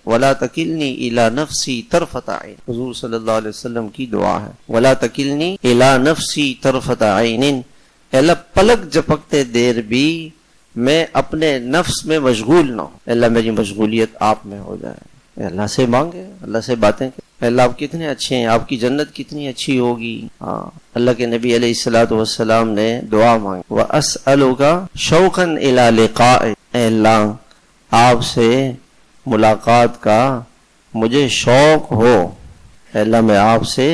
ولا تکلنی الی نفسی طرفۃ عین، حضور صلی اللہ علیہ وسلم کی دعا ہے، ولا تکلنی الی نفسی طرفۃ عین، اے اللہ پلک جھپکتے دیر بھی میں اپنے نفس میں مشغول نہ ہوں، اللہ میری مشغولیت آپ میں ہو جائے۔ اے اللہ سے مانگے، اللہ سے باتیں کریں، اے اللہ آپ کتنے اچھے ہیں، آپ کی جنت کتنی اچھی ہوگی۔ ہاں، اللہ کے نبی علیہ الصلوۃ والسلام نے دعا مانگی، وَأَسْأَلُكَ شَوْقًا إِلَىٰ لِقَائِكَ، اے اللہ آپ سے ملاقات کا مجھے شوق ہو، اے اللہ میں آپ سے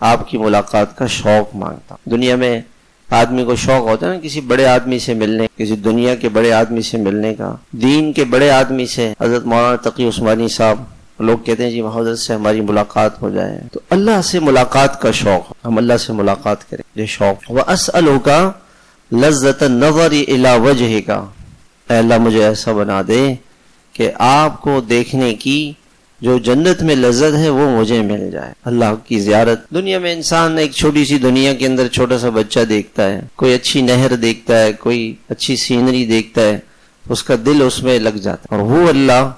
آپ کی ملاقات کا شوق مانگتا ہوں۔ دنیا میں آدمی کو شوق ہوتا ہے نا کسی بڑے آدمی سے ملنے، کسی دنیا کے بڑے آدمی سے ملنے کا، دین کے بڑے آدمی سے، حضرت مولانا تقی عثمانی صاحب، لوگ کہتے ہیں جی حضرت سے ہماری ملاقات ہو جائے، تو اللہ سے ملاقات کا شوق، ہم اللہ سے ملاقات کریں، یہ شوق۔ وَأَسْأَلُكَ لَذَّةَ النَّظَرِ إِلَىٰ وَجْهِكَ، اے اللہ مجھے ایسا بنا دے کہ آپ کو دیکھنے کی جو جنت میں لذت ہے وہ مجھے مل جائے، اللہ کی زیارت۔ دنیا میں انسان ایک چھوٹی سی دنیا کے اندر چھوٹا سا بچہ دیکھتا ہے، کوئی اچھی نہر دیکھتا ہے، کوئی اچھی سینری دیکھتا ہے، اس کا دل اس میں لگ جاتا ہے، اور وہ اللہ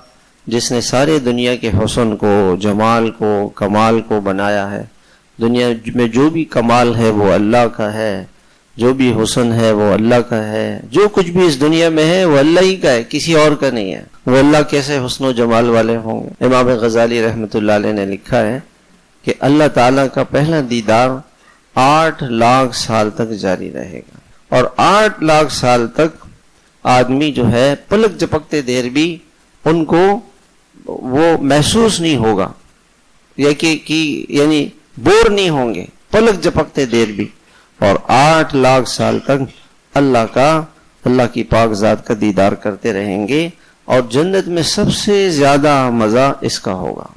جس نے سارے دنیا کے حسن کو، جمال کو، کمال کو بنایا ہے، دنیا میں جو بھی کمال ہے وہ اللہ کا ہے، جو بھی حسن ہے وہ اللہ کا ہے، جو کچھ بھی اس دنیا میں ہے وہ اللہ ہی کا ہے، کسی اور کا نہیں ہے۔ وہ اللہ کیسے حسن و جمال والے ہوں گے؟ امام غزالی رحمۃ اللہ علیہ نے لکھا ہے کہ اللہ تعالیٰ کا پہلا دیدار 8 لاکھ سال تک جاری رہے گا، اور 8 لاکھ سال تک آدمی جو ہے پلک جھپکتے دیر بھی ان کو وہ محسوس نہیں ہوگا، یا کہ یعنی بور نہیں ہوں گے، پلک جھپکتے دیر بھی، اور 8 لاکھ سال تک اللہ کی پاک ذات کا دیدار کرتے رہیں گے، اور جنت میں سب سے زیادہ مزہ اس کا ہوگا۔